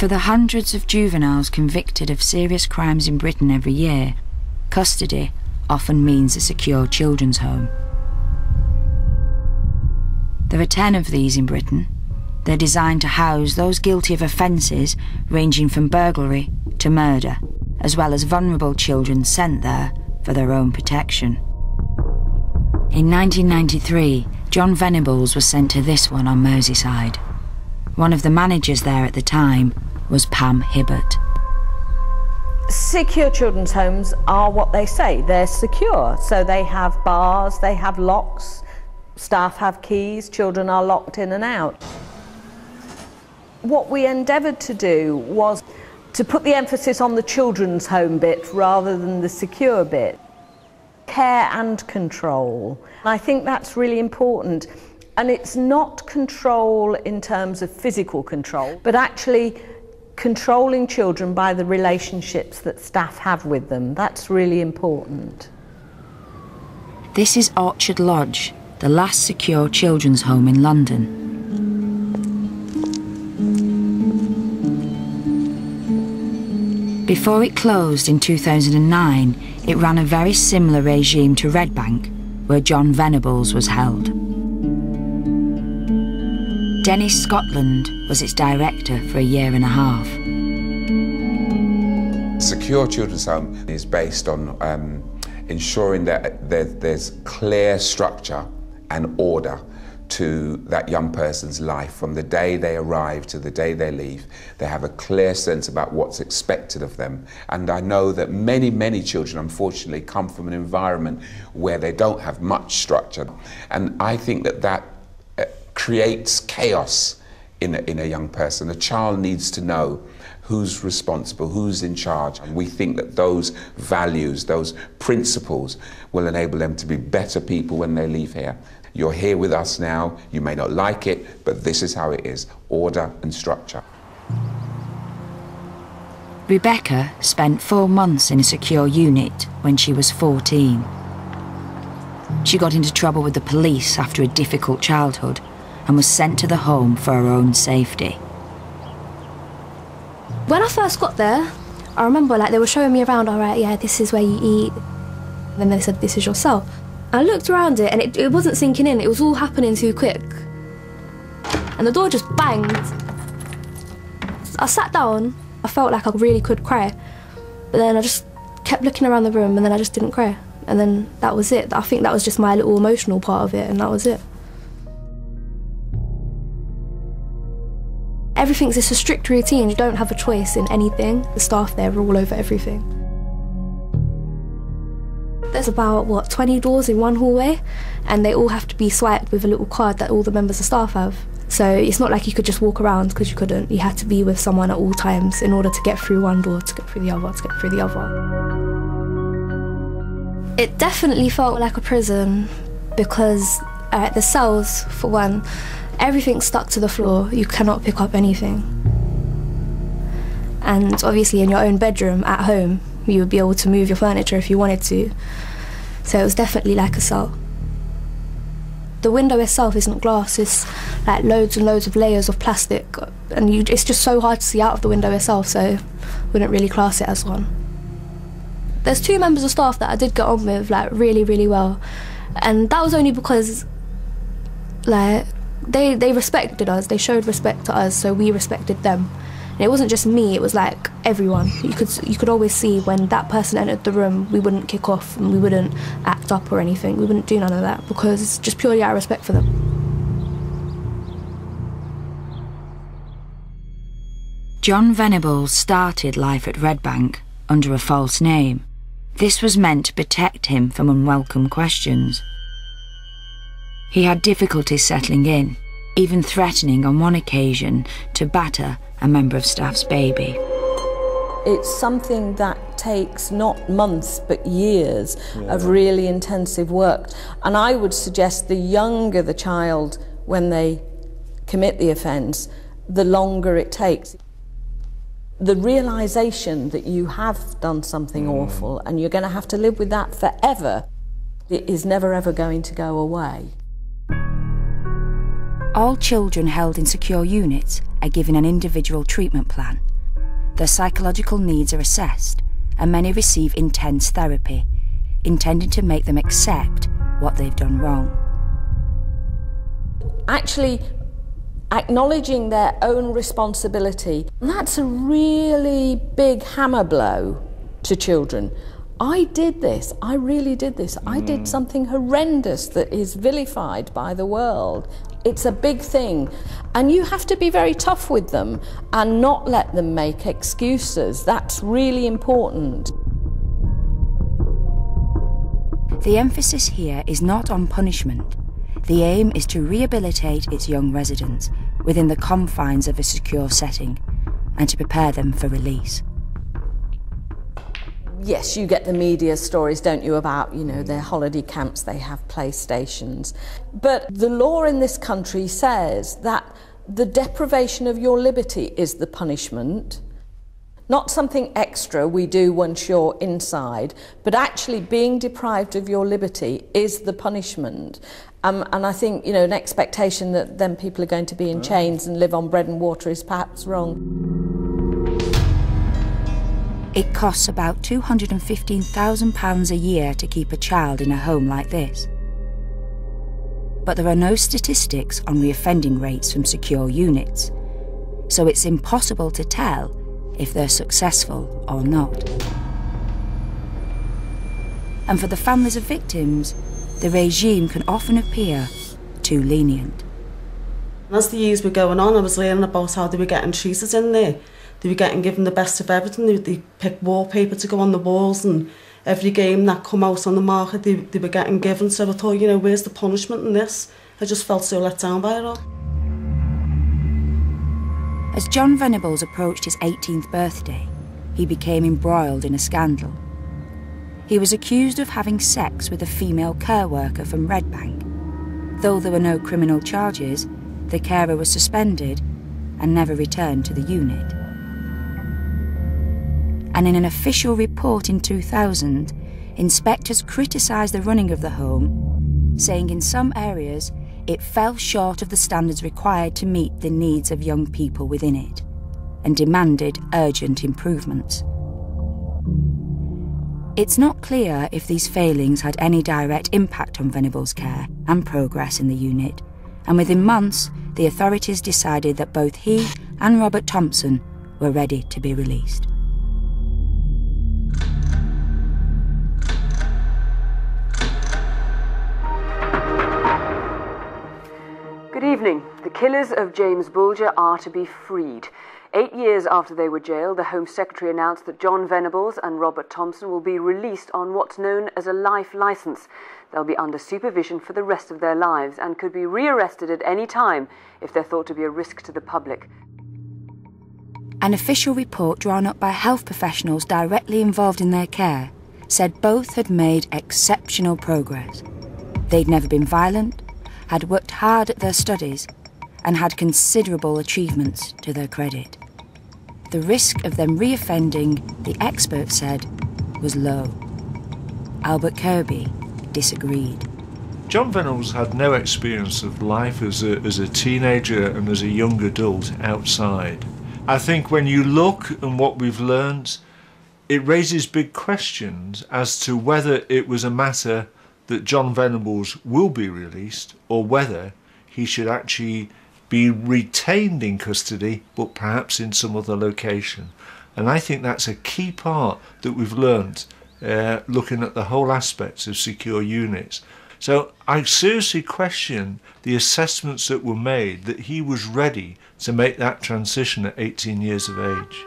For the hundreds of juveniles convicted of serious crimes in Britain every year, custody often means a secure children's home. There are 10 of these in Britain. They're designed to house those guilty of offences ranging from burglary to murder, as well as vulnerable children sent there for their own protection. In 1993, Jon Venables was sent to this one on Merseyside. One of the managers there at the time was Pam Hibbert. Secure children's homes are what they say. They're secure, so they have bars, they have locks, staff have keys, children are locked in and out. What we endeavoured to do was to put the emphasis on the children's home bit rather than the secure bit. Care and control. I think that's really important. And it's not control in terms of physical control, but actually controlling children by the relationships that staff have with them. That's really important. This is Orchard Lodge, the last secure children's home in London. Before it closed in 2009, it ran a very similar regime to Red Bank, where Jon Venables was held. Dennis Scotland was its director for a year and a half. Secure children's home is based on ensuring that there's clear structure and order to that young person's life. From the day they arrive to the day they leave, they have a clear sense about what's expected of them. And I know that many, many children, unfortunately, come from an environment where they don't have much structure. And I think that creates chaos in a young person. A child needs to know who's responsible, who's in charge. And we think that those values, those principles will enable them to be better people when they leave here. You're here with us now, you may not like it, but this is how it is, order and structure. Rebecca spent 4 months in a secure unit when she was 14. She got into trouble with the police after a difficult childhood and was sent to the home for her own safety. When I first got there, I remember they were showing me around, all right, yeah, this is where you eat. And then they said, this is your cell. I looked around it and it wasn't sinking in, it was all happening too quick. And the door just banged. I sat down, I felt like I really could cry. But then I just kept looking around the room and then I just didn't cry. And then that was it. I think that was just my little emotional part of it and that was it. Everything's just a strict routine, you don't have a choice in anything. The staff there are all over everything. There's about, 20 doors in one hallway, and they all have to be swiped with a little card that all the members of staff have. So it's not like you could just walk around, because you couldn't. You had to be with someone at all times in order to get through one door, to get through the other, to get through the other. It definitely felt like a prison, because the cells, for one, everything's stuck to the floor. You cannot pick up anything. And obviously in your own bedroom at home, you would be able to move your furniture if you wanted to. So it was definitely like a cell. The window itself isn't glass, it's like loads and loads of layers of plastic, and it's just so hard to see out of the window itself, so wouldn't really class it as one. There's 2 members of staff that I did get on with really, really well, and that was only because they respected us, they showed respect to us, so we respected them. And it wasn't just me, it was everyone. You could always see when that person entered the room, we wouldn't kick off and we wouldn't act up or anything. We wouldn't do none of that because it's just purely out of respect for them. Jon Venables started life at Red Bank under a false name. This was meant to protect him from unwelcome questions. He had difficulty settling in, even threatening on one occasion to batter a member of staff's baby. It's something that takes not months but years of really intensive work. And I would suggest the younger the child when they commit the offence, the longer it takes. The realisation that you have done something awful and you're going to have to live with that forever, it is never ever going to go away. All children held in secure units are given an individual treatment plan their psychological needs are assessed, and many receive intense therapy, intended to make them accept what they've done wrong. Actually, acknowledging their own responsibility, that's a really big hammer blow to children. I did this, I really did this, I did something horrendous that is vilified by the world. It's a big thing, and you have to be very tough with them and not let them make excuses. That's really important. The emphasis here is not on punishment. The aim is to rehabilitate its young residents within the confines of a secure setting and to prepare them for release. Yes, you get the media stories, don't you, about, their holiday camps, they have playstations. But the law in this country says that the deprivation of your liberty is the punishment, not something extra we do once you're inside, but actually being deprived of your liberty is the punishment. And I think, an expectation that then people are going to be in chains and live on bread and water is perhaps wrong. It costs about £215,000 a year to keep a child in a home like this. But there are no statistics on reoffending rates from secure units, so it's impossible to tell if they're successful or not. And for the families of victims, the regime can often appear too lenient. As the years were going on, I was learning about how they were getting treated in there. They were getting given the best of everything. They picked wallpaper to go on the walls, and every game that come out on the market they were getting given. So I thought, where's the punishment in this? I just felt so let down by it all. As Jon Venables approached his 18th birthday, he became embroiled in a scandal. He was accused of having sex with a female care worker from Red Bank. Though there were no criminal charges, the carer was suspended and never returned to the unit. And in an official report in 2000, inspectors criticised the running of the home, saying in some areas it fell short of the standards required to meet the needs of young people within it, and demanded urgent improvements. It's not clear if these failings had any direct impact on Venables' care and progress in the unit, and within months the authorities decided that both he and Robert Thompson were ready to be released. Good evening. The killers of James Bulger are to be freed. 8 years after they were jailed, the Home Secretary announced that Jon Venables and Robert Thompson will be released on what's known as a life licence. They'll be under supervision for the rest of their lives and could be rearrested at any time if they're thought to be a risk to the public. An official report drawn up by health professionals directly involved in their care said both had made exceptional progress. They'd never been violent, had worked hard at their studies, and had considerable achievements to their credit. The risk of them reoffending, the experts said, was low. Albert Kirby disagreed. Jon Venables had no experience of life as a teenager and as a young adult outside. I think when you look at what we've learned, it raises big questions as to whether it was a matter that Jon Venables will be released or whether he should actually be retained in custody but perhaps in some other location. And I think that's a key part that we've learnt looking at the whole aspects of secure units. So I seriously question the assessments that were made that he was ready to make that transition at 18 years of age.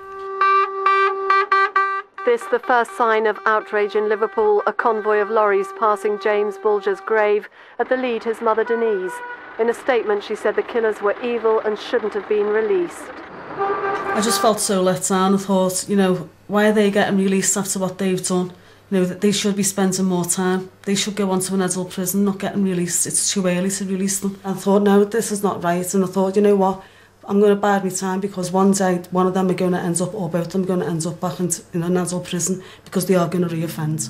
This the first sign of outrage in Liverpool, a convoy of lorries passing James Bulger's grave at the lead his mother Denise. In a statement she said the killers were evil and shouldn't have been released. I just felt so let down. I thought, why are they getting released after what they've done? That they should be spending more time. They should go on to an adult prison, not getting released. It's too early to release them. I thought, no, this is not right. And I thought, you know what? I'm going to bide my time because one day one of them are going to end up, or both of them are going to end up back in an adult prison because they are going to reoffend.